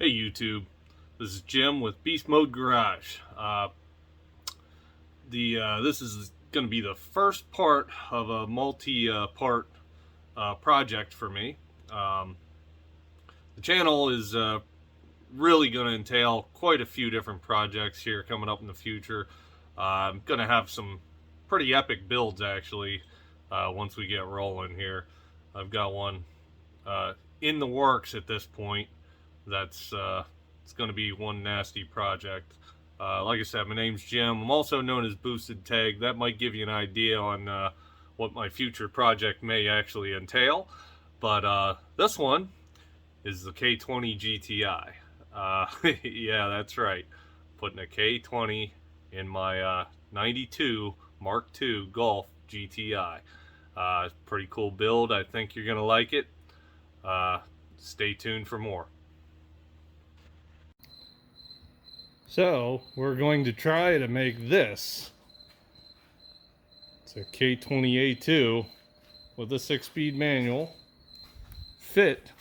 Hey YouTube, this is Jim with Beast Mode Garage. This is going to be the first part of a multi-part project for me. The channel is really going to entail quite a few different projects here coming up in the future. I'm going to have some pretty epic builds actually once we get rolling here. I've got one in the works at this point. That's it's going to be one nasty project. Like I said, my name's Jim. I'm also known as Boosted Tag. That might give you an idea on what my future project may actually entail. But this one is the K20 GTI. Yeah, that's right. Putting a K20 in my 92 Mark II Golf GTI. Pretty cool build. I think you're going to like it. Stay tuned for more. So we're going to try to make this. It's a K20 A2 with a 6-speed manual fit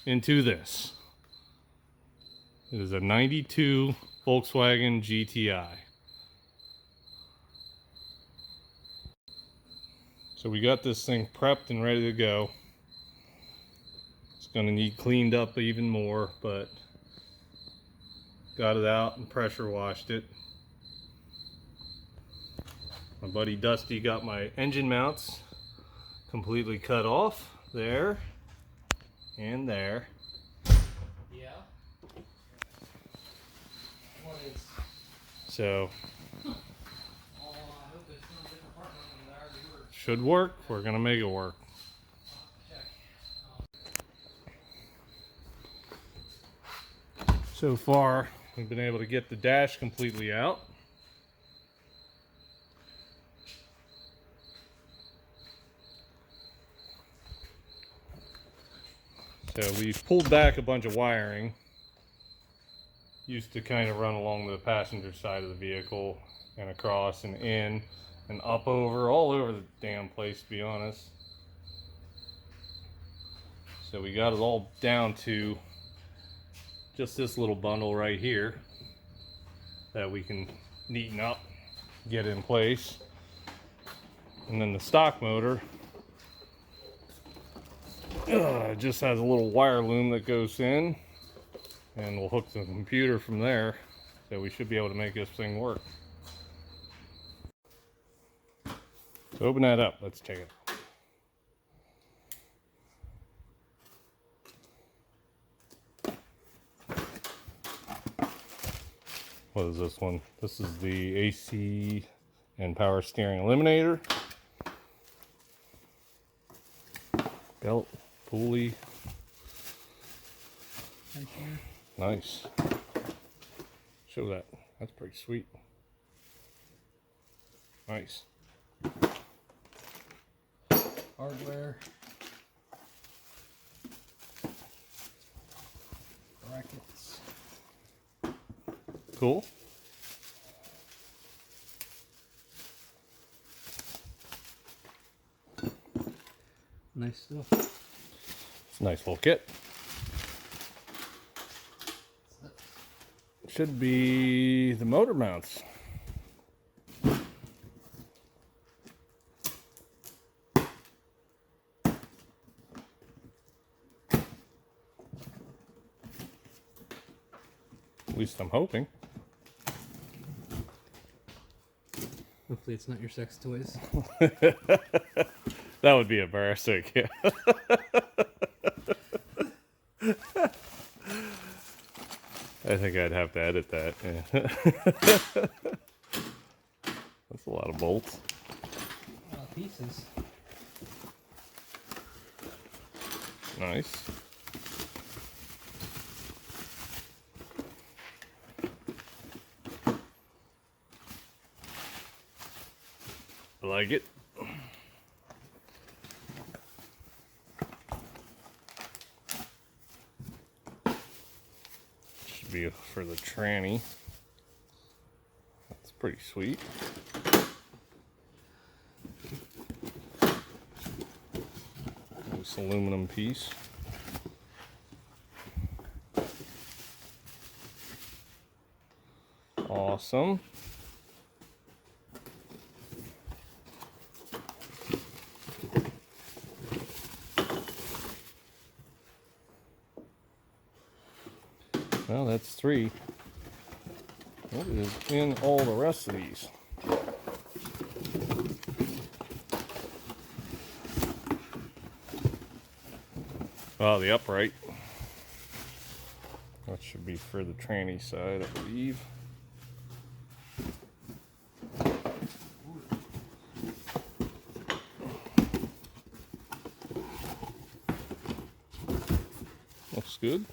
into this. It is a 92 Volkswagen GTI. So we got this thing prepped and ready to go. It's going to need cleaned up even more, but got it out and pressure washed it. My buddy Dusty got my engine mounts completely cut off there and there. Yeah. What is? So Oh, I hope it's not a different part than they already were. should work. We're gonna make it work. Check. So far, we've been able to get the dash completely out. So we've pulled back a bunch of wiring. Used to kind of run along the passenger side of the vehicle and across and in and up over, all over the damn place, to be honest. So we got it all down to just this little bundle right here that we can neaten up, get in place. And then the stock motor just has a little wire loom that goes in, and we'll hook the computer from there. So we should be able to make this thing work. So open that up, let's check it. What is this one? This is the AC and power steering eliminator. Belt, pulley. Nice. Show that. That's pretty sweet. Nice. Hardware. Brackets. Cool. Nice stuff. It's a nice little kit. Should be the motor mounts. At least I'm hoping. Hopefully it's not your sex toys. That would be embarrassing. I think I'd have to edit that. Yeah. That's a lot of bolts. A lot of pieces. Nice. I like it. Should be for the tranny. That's pretty sweet. Nice aluminum piece. awesome. Well, that's 3. What is in all the rest of these? Oh, the upright. That should be for the tranny side, I believe. Looks good.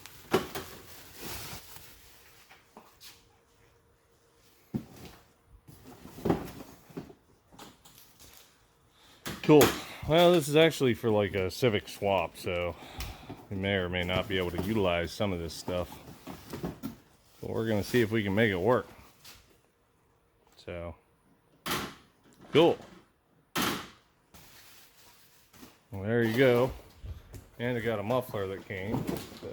Cool. Well, this is actually for like a Civic swap, so we may or may not be able to utilize some of this stuff. But we're going to see if we can make it work. So, cool. Well, there you go. And I got a muffler that came, so.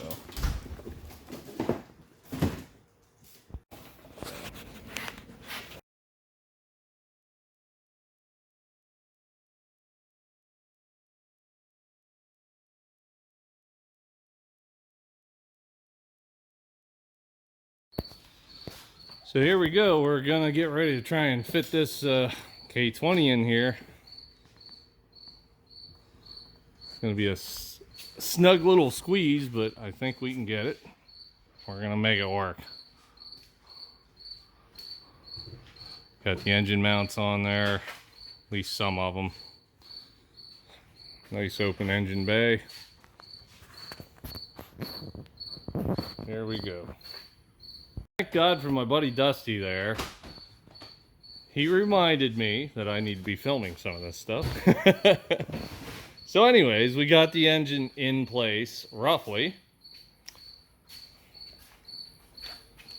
So here we go. We're gonna get ready to try and fit this K20 in here. It's gonna be a snug little squeeze, but I think we can get it. We're gonna make it work. Got the engine mounts on there, at least some of them. Nice open engine bay. Here we go. Thank God for my buddy Dusty there. He reminded me that I need to be filming some of this stuff. So anyways, we got the engine in place, roughly.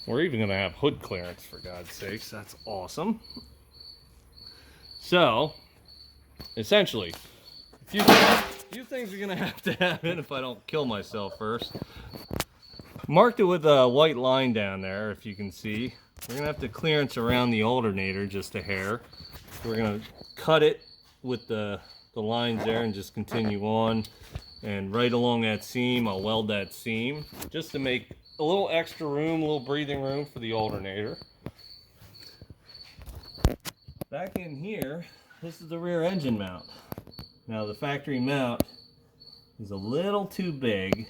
We're even gonna have hood clearance, for God's sakes. That's awesome. So, essentially, a few things are gonna have to happen if I don't kill myself first. Marked it with a white line down there, if you can see. We're gonna have to clearance around the alternator just a hair. We're gonna cut it with the lines there and just continue on. And right along that seam, I'll weld that seam just to make a little extra room, a little breathing room for the alternator. Back in here, this is the rear engine mount. Now the factory mount is a little too big.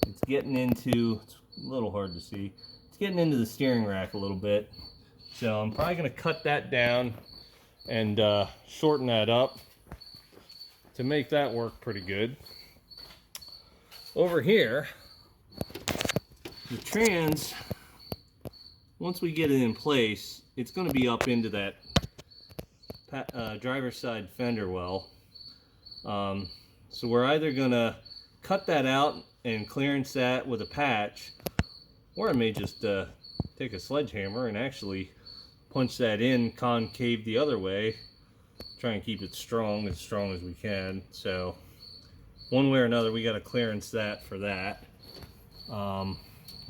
It's getting into, it's a little hard to see, it's getting into the steering rack a little bit. So I'm probably going to cut that down and shorten that up to make that work pretty good. Over here, the trans, once we get it in place, it's going to be up into that driver's side fender well. So we're either going to cut that out and clearance that with a patch, or I may just take a sledgehammer and actually punch that in concave the other way, try and keep it strong as we can. So one way or another, we got to clearance that for that.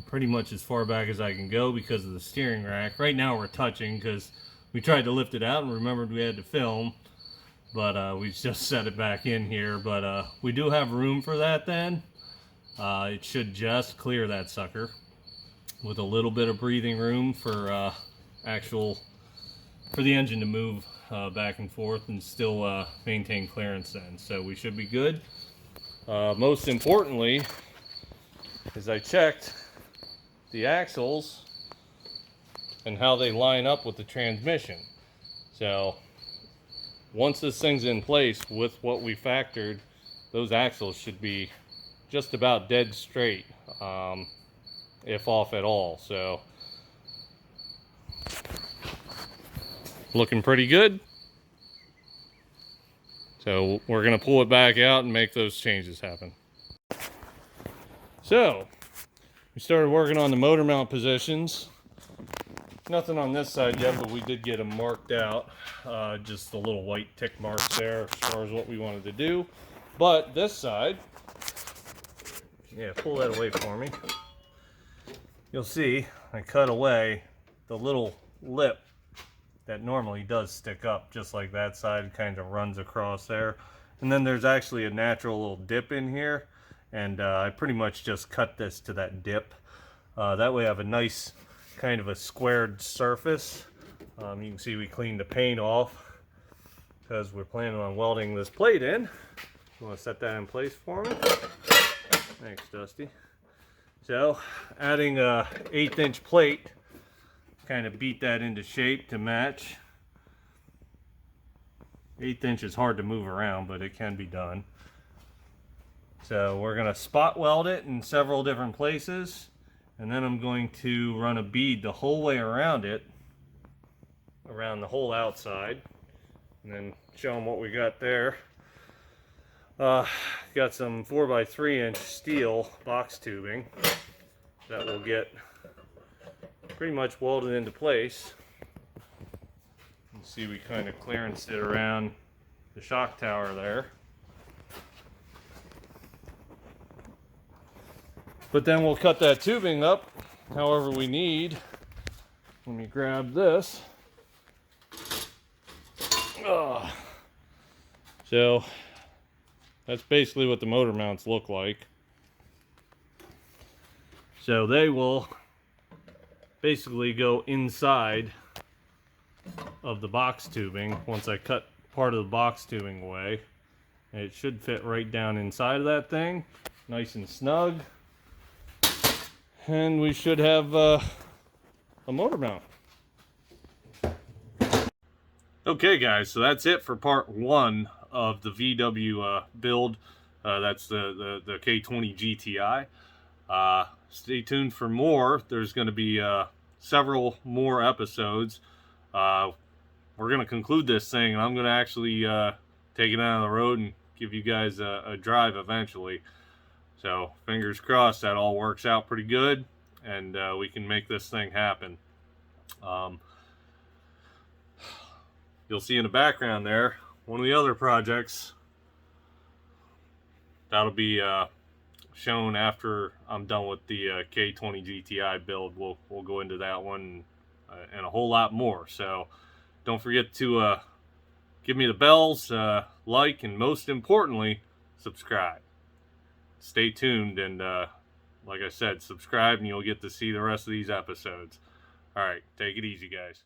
Pretty much as far back as I can go because of the steering rack. Right now we're touching because we tried to lift it out and remembered we had to film, but we just set it back in here. But we do have room for that then. It should just clear that sucker with a little bit of breathing room for for the engine to move back and forth and still maintain clearance then. So we should be good. Most importantly, as I checked the axles and how they line up with the transmission. So once this thing's in place with what we factored, those axles should be just about dead straight, if off at all. So looking pretty good. So we're gonna pull it back out and make those changes happen. So we started working on the motor mount positions. Nothing on this side yet, but we did get them marked out. Just the little white tick marks there as far as what we wanted to do. But this side, yeah, pull that away for me. You'll see I cut away the little lip that normally does stick up, just like that side kind of runs across there. And then there's actually a natural little dip in here, and I pretty much just cut this to that dip. That way I have a nice kind of a squared surface. You can see we cleaned the paint off because we're planning on welding this plate in. You want to set that in place for me? Thanks, Dusty. So adding a 1/8 inch plate, kind of beat that into shape to match. 1/8 inch is hard to move around, but it can be done. So we're going to spot weld it in several different places, and then I'm going to run a bead the whole way around it, around the whole outside, and then show them what we got there. Got some 4x3 inch steel box tubing that will get pretty much welded into place. You can see we kind of clearanced it around the shock tower there. But then we'll cut that tubing up however we need. Let me grab this. So that's basically what the motor mounts look like. So they will basically go inside of the box tubing once I cut part of the box tubing away. And it should fit right down inside of that thing, nice and snug. And we should have a motor mount. Okay guys, so that's it for part 1 of the VW build. That's the K20 GTI. Stay tuned for more. There's going to be several more episodes. We're going to conclude this thing, and I'm going to actually take it out on the road and give you guys a drive eventually. So fingers crossed that all works out pretty good, and we can make this thing happen. You'll see in the background there, one of the other projects that'll be shown after I'm done with the K20 GTI build. We'll go into that one and a whole lot more. So don't forget to give me the bells, like, and most importantly, subscribe. Stay tuned, and like I said, subscribe and you'll get to see the rest of these episodes. All right, take it easy, guys.